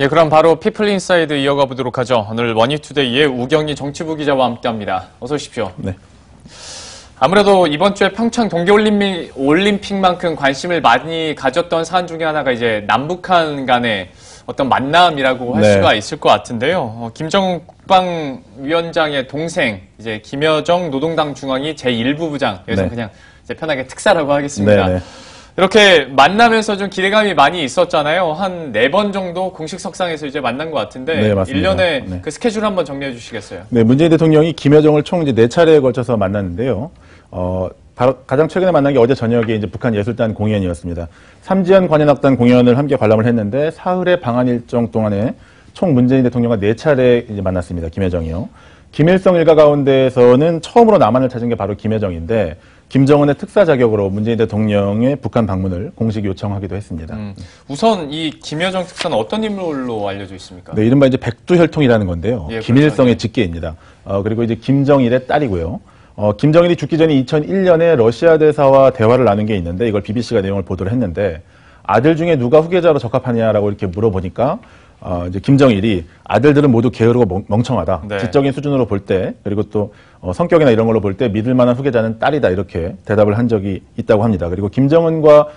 예, 그럼 바로 피플인사이드 이어가 보도록 하죠. 오늘 머니투데이의 우경희 정치부 기자와 함께합니다. 어서 오십시오. 네. 아무래도 이번 주에 평창 동계올림픽만큼 관심을 많이 가졌던 사안 중에 하나가 이제 남북한 간의 어떤 만남이라고 할 수가 있을 것 같은데요. 김정은 국방위원장의 동생, 이제 김여정 노동당 중앙위 제1부부장, 여기서 그냥 이제 편하게 특사라고 하겠습니다. 이렇게 만나면서 좀 기대감이 많이 있었잖아요. 한 4번 정도 공식 석상에서 이제 만난 것 같은데, 네, 맞습니다. 1년에 그 스케줄 한번 정리해 주시겠어요? 네, 문재인 대통령이 김여정을 총 이제 4차례에 걸쳐서 만났는데요. 바로 가장 최근에 만난 게 어제 저녁에 이제 북한 예술단 공연이었습니다. 삼지연 관현악단 공연을 함께 관람을 했는데 사흘의 방한 일정 동안에 총 문재인 대통령과 4차례 이제 만났습니다. 김여정이요. 김일성 일가 가운데에서는 처음으로 남한을 찾은 게 바로 김여정인데 김정은의 특사 자격으로 문재인 대통령의 북한 방문을 공식 요청하기도 했습니다. 우선 이 김여정 특사는 어떤 인물로 알려져 있습니까? 네, 이른바 이제 백두혈통이라는 건데요. 예, 김일성의 그렇죠. 직계입니다. 그리고 이제 김정일의 딸이고요. 김정일이 죽기 전에 2001년에 러시아 대사와 대화를 나눈 게 있는데 이걸 BBC가 내용을 보도를 했는데 아들 중에 누가 후계자로 적합하냐라고 이렇게 물어보니까 이제 김정일이 아들들은 모두 게으르고 멍청하다. 네. 지적인 수준으로 볼 때 그리고 또 성격이나 이런 걸로 볼 때 믿을 만한 후계자는 딸이다 이렇게 대답을 한 적이 있다고 합니다. 그리고 김정은과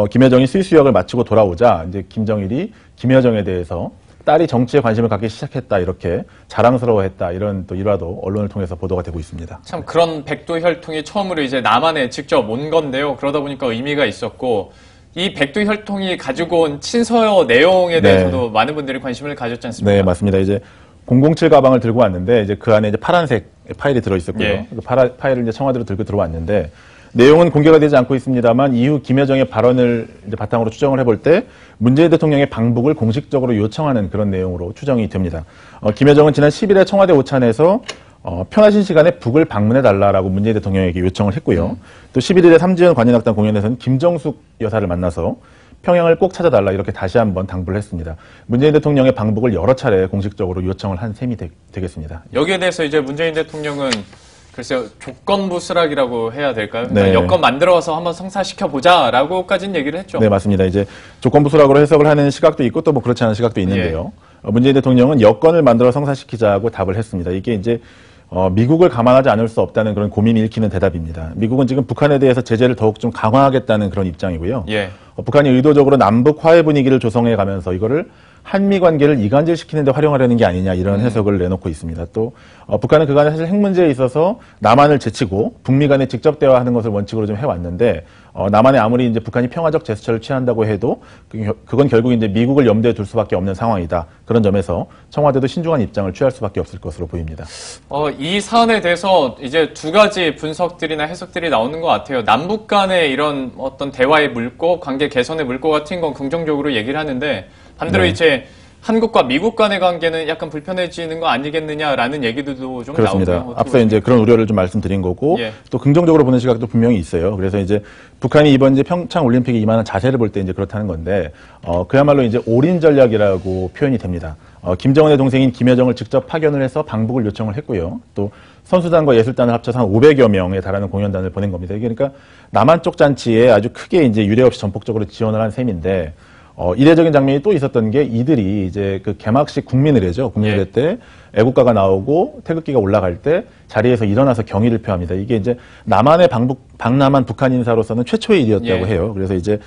김여정이 스위스 유학을 마치고 돌아오자 이제 김정일이 김여정에 대해서 딸이 정치에 관심을 갖기 시작했다 이렇게 자랑스러워했다 이런 또 일화도 언론을 통해서 보도가 되고 있습니다. 참 그런 백두혈통이 처음으로 이제 남한에 직접 온 건데요. 그러다 보니까 의미가 있었고 이 백두혈통이 가지고 온 친서 내용에 대해서도 많은 분들이 관심을 가졌지 않습니까? 네, 맞습니다. 이제 007 가방을 들고 왔는데 이제 그 안에 이제 파란색 파일이 들어 있었고요. 그 파일을 이제 청와대로 들고 들어왔는데 내용은 공개가 되지 않고 있습니다만 이후 김여정의 발언을 이제 바탕으로 추정을 해볼 때 문재인 대통령의 방북을 공식적으로 요청하는 그런 내용으로 추정이 됩니다. 김여정은 지난 10일에 청와대 오찬에서 편하신 시간에 북을 방문해달라고 문재인 대통령에게 요청을 했고요. 또 11일에 삼지연 관현악단 공연에서는 김정숙 여사를 만나서 평양을 꼭 찾아달라 이렇게 다시 한번 당부를 했습니다. 문재인 대통령의 방북을 여러 차례 공식적으로 요청을 한 셈이 되겠습니다. 여기에 대해서 이제 문재인 대통령은 글쎄요, 조건부 수락이라고 해야 될까요? 그러니까 네. 여건 만들어서 한번 성사시켜보자라고까지는 얘기를 했죠. 네, 맞습니다. 이제 조건부 수락으로 해석을 하는 시각도 있고 또 뭐 그렇지 않은 시각도 있는데요. 문재인 대통령은 여건을 만들어 성사시키자고 답을 했습니다. 이게 이제 미국을 감안하지 않을 수 없다는 그런 고민이 읽히는 대답입니다. 미국은 지금 북한에 대해서 제재를 더욱 좀 강화하겠다는 그런 입장이고요. 북한이 의도적으로 남북 화해 분위기를 조성해 가면서 이거를 한미 관계를 이간질시키는 데 활용하려는 게 아니냐 이런 해석을 내놓고 있습니다. 또 북한은 그간에 사실 핵 문제에 있어서 남한을 제치고 북미 간에 직접 대화하는 것을 원칙으로 좀 해왔는데 남한에 아무리 이제 북한이 평화적 제스처를 취한다고 해도 그건 결국 이제 미국을 염두에 둘 수밖에 없는 상황이다. 그런 점에서 청와대도 신중한 입장을 취할 수밖에 없을 것으로 보입니다. 이 사안에 대해서 이제 두 가지 분석들이나 해석들이 나오는 것 같아요. 남북 간의 이런 어떤 대화의 물꼬, 관계 개선의 물꼬 같은 건 긍정적으로 얘기를 하는데 반대로 이제 한국과 미국 간의 관계는 약간 불편해지는 거 아니겠느냐라는 얘기들도 좀 그렇습니다. 나오고요. 앞서 이제 그런 우려를 좀 말씀드린 거고 또 긍정적으로 보는 시각도 분명히 있어요. 그래서 이제 북한이 이번 이제 평창 올림픽에 임하는 자세를 볼 때 이제 그렇다는 건데 그야말로 이제 올인 전략이라고 표현이 됩니다. 김정은의 동생인 김여정을 직접 파견을 해서 방북을 요청을 했고요. 또 선수단과 예술단을 합쳐서 한 500여 명에 달하는 공연단을 보낸 겁니다. 이게 그러니까 남한 쪽 잔치에 아주 크게 이제 유례 없이 전폭적으로 지원을 한 셈인데 이례적인 장면이 또 있었던 게 이들이 이제 그 개막식 국민의례죠. 국민의례 때 애국가가 나오고 태극기가 올라갈 때 자리에서 일어나서 경의를 표합니다. 이게 이제 남한의 방남한 북한 인사로서는 최초의 일이었다고 해요. 그래서 이제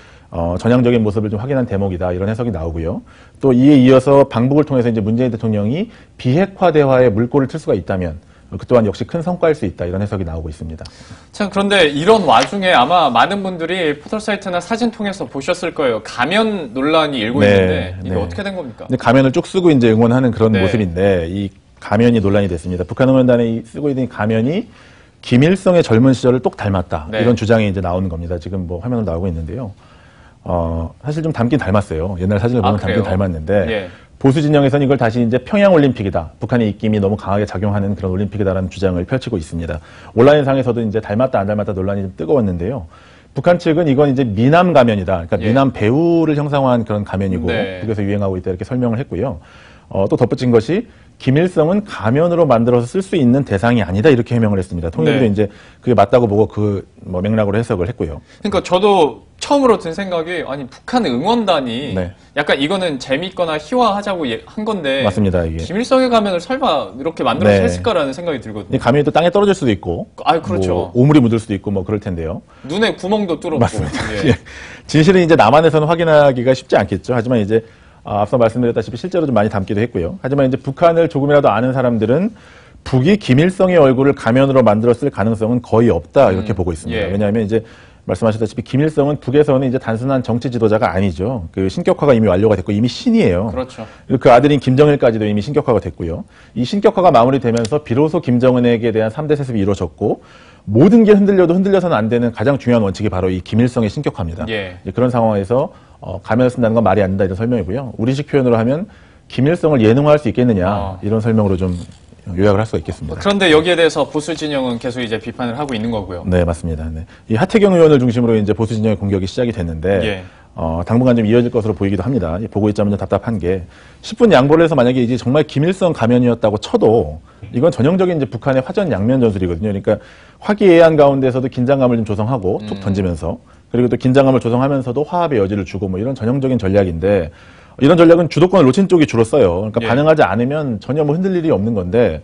전향적인 모습을 좀 확인한 대목이다 이런 해석이 나오고요. 또 이에 이어서 방북을 통해서 이제 문재인 대통령이 비핵화 대화에 물꼬를 틀 수가 있다면 그 또한 역시 큰 성과일 수 있다 이런 해석이 나오고 있습니다. 참 그런데 이런 와중에 아마 많은 분들이 포털사이트나 사진 통해서 보셨을 거예요. 가면 논란이 일고 있는데 이게 어떻게 된 겁니까? 근데 가면을 쭉 쓰고 이제 응원하는 그런 모습인데 이 가면이 논란이 됐습니다. 북한 응원단이 쓰고 있는 가면이 김일성의 젊은 시절을 똑 닮았다 이런 주장이 이제 나오는 겁니다. 지금 뭐 화면으로 나오고 있는데요. 사실 좀 닮긴 닮았어요. 옛날 사진을 보면 닮긴 닮았는데. 보수 진영에서는 이걸 다시 이제 평양 올림픽이다. 북한의 입김이 너무 강하게 작용하는 그런 올림픽이다라는 주장을 펼치고 있습니다. 온라인상에서도 이제 닮았다 안 닮았다 논란이 좀 뜨거웠는데요. 북한 측은 이건 이제 미남 가면이다. 그러니까 미남 배우를 형상화한 그런 가면이고 북에서 유행하고 있다 이렇게 설명을 했고요. 또 덧붙인 것이 김일성은 가면으로 만들어서 쓸 수 있는 대상이 아니다 이렇게 해명을 했습니다. 통일부도 네. 이제 그게 맞다고 보고 뭐 맥락으로 해석을 했고요. 그러니까 저도 처음으로 든 생각이 아니 북한 응원단이 네. 약간 이거는 재밌거나 희화하자고 한 건데 맞습니다. 이게 김일성의 가면을 설마 이렇게 만들어서 네. 했을까라는 생각이 들거든요. 가면이 또 땅에 떨어질 수도 있고, 아 그렇죠. 뭐 오물이 묻을 수도 있고 뭐 그럴 텐데요. 눈에 구멍도 뚫었고. 맞습니다. 예. 진실은 이제 남한에서는 확인하기가 쉽지 않겠죠. 하지만 이제 앞서 말씀드렸다시피 실제로 좀 많이 담기도 했고요. 하지만 이제 북한을 조금이라도 아는 사람들은 북이 김일성의 얼굴을 가면으로 만들었을 가능성은 거의 없다 이렇게 보고 있습니다. 예. 왜냐하면 이제 말씀하셨다시피 김일성은 북에서는 이제 단순한 정치 지도자가 아니죠. 그 신격화가 이미 완료가 됐고 이미 신이에요. 그렇죠. 그 아들인 김정일까지도 이미 신격화가 됐고요. 이 신격화가 마무리되면서 비로소 김정은에게 대한 3대 세습이 이루어졌고 모든 게 흔들려도 흔들려서는 안 되는 가장 중요한 원칙이 바로 이 김일성의 신격화입니다. 예. 그런 상황에서 가면을 쓴다는 건 말이 안 된다 이런 설명이고요. 우리식 표현으로 하면 김일성을 예능화할 수 있겠느냐 이런 설명으로 좀 요약을 할 수가 있겠습니다. 그런데 여기에 대해서 보수 진영은 계속 이제 비판을 하고 있는 거고요. 네, 맞습니다. 네. 이 하태경 의원을 중심으로 이제 보수 진영의 공격이 시작이 됐는데 예. 당분간 좀 이어질 것으로 보이기도 합니다. 보고 있자면 좀 답답한 게 10분 양보를 해서 만약에 이제 정말 김일성 가면이었다고 쳐도 이건 전형적인 이제 북한의 화전 양면 전술이거든요. 그러니까 화기애애한 가운데서도 긴장감을 좀 조성하고 툭 던지면서 그리고 또 긴장감을 조성하면서도 화합의 여지를 주고 뭐 이런 전형적인 전략인데 이런 전략은 주도권을 놓친 쪽이 주로 써요. 그러니까 예. 반응하지 않으면 전혀 뭐 흔들 일이 없는 건데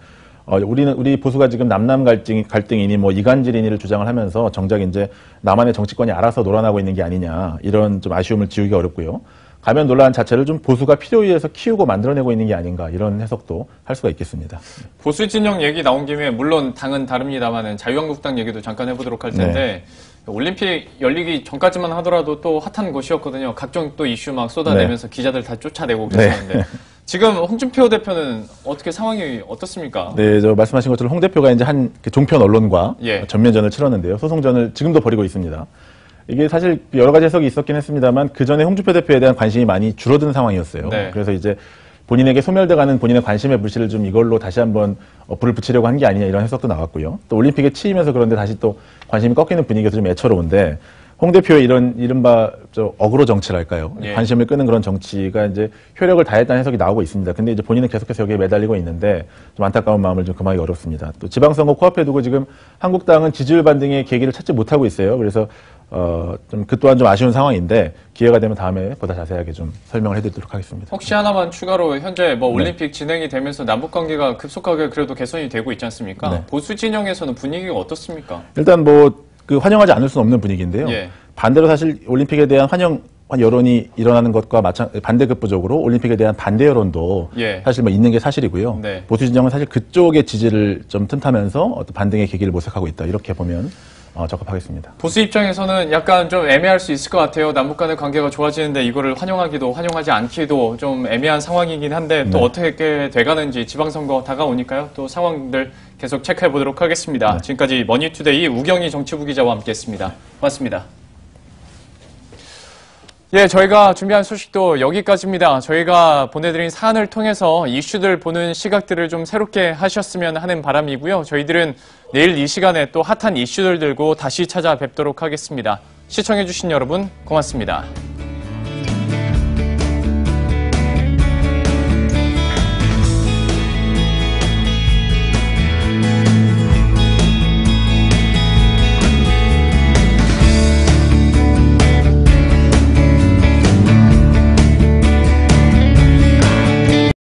우리 보수가 지금 남남 갈등이니 뭐 이간질이니를 주장을 하면서 정작 이제 남한의 정치권이 알아서 놀아나고 있는 게 아니냐 이런 좀 아쉬움을 지우기가 어렵고요. 가면 논란 자체를 좀 보수가 필요에 의해서 키우고 만들어내고 있는 게 아닌가 이런 해석도 할 수가 있겠습니다. 보수 진영 얘기 나온 김에 물론 당은 다릅니다만은 자유한국당 얘기도 잠깐 해보도록 할 텐데 네. 올림픽 열리기 전까지만 하더라도 또 핫한 곳이었거든요. 각종 또 이슈 막 쏟아내면서 기자들 다 쫓아내고 그랬었는데 지금 홍준표 대표는 어떻게 상황이 어떻습니까? 네, 말씀하신 것처럼 홍 대표가 이제 한 종편 언론과 전면전을 치렀는데요. 소송전을 지금도 벌이고 있습니다. 이게 사실 여러 가지 해석이 있었긴 했습니다만 그 전에 홍준표 대표에 대한 관심이 많이 줄어든 상황이었어요. 네. 그래서 이제 본인에게 소멸돼가는 본인의 관심의 불씨를 좀 이걸로 다시 한번 불을 붙이려고 한 게 아니냐 이런 해석도 나왔고요. 또 올림픽에 치이면서 그런데 다시 또 관심이 꺾이는 분위기가 좀 애처로운데 홍 대표의 이런 이른바 어그로 정치랄까요? 예. 관심을 끄는 그런 정치가 이제 효력을 다했다는 해석이 나오고 있습니다. 근데 이제 본인은 계속해서 여기에 매달리고 있는데 좀 안타까운 마음을 좀 금하기 어렵습니다. 또 지방선거 코앞에 두고 지금 한국당은 지지율 반등의 계기를 찾지 못하고 있어요. 그래서 좀 그 또한 좀 아쉬운 상황인데 기회가 되면 다음에 보다 자세하게 좀 설명을 해드리도록 하겠습니다. 혹시 하나만 추가로 현재 뭐 올림픽 진행이 되면서 남북 관계가 급속하게 그래도 개선이 되고 있지 않습니까? 네. 보수 진영에서는 분위기가 어떻습니까? 일단 환영하지 않을 수는 없는 분위기인데요. 예. 반대로 사실 올림픽에 대한 환영 여론이 일어나는 것과 반대급부적으로 올림픽에 대한 반대 여론도 사실 뭐 있는 게 사실이고요. 네. 보수 진영은 사실 그쪽의 지지를 좀 틈타면서 어떤 반등의 계기를 모색하고 있다. 이렇게 보면 적합하겠습니다. 보수 입장에서는 약간 좀 애매할 수 있을 것 같아요. 남북 간의 관계가 좋아지는데 이거를 환영하기도 환영하지 않기도 좀 애매한 상황이긴 한데 또 어떻게 돼가는지 지방선거 다가오니까요. 또 상황들 계속 체크해 보도록 하겠습니다. 지금까지 머니투데이 우경희 정치부 기자와 함께했습니다. 고맙습니다. 예, 저희가 준비한 소식도 여기까지입니다. 저희가 보내드린 사안을 통해서 이슈들 보는 시각들을 좀 새롭게 하셨으면 하는 바람이고요. 저희들은 내일 이 시간에 또 핫한 이슈들 들고 다시 찾아뵙도록 하겠습니다. 시청해주신 여러분 고맙습니다.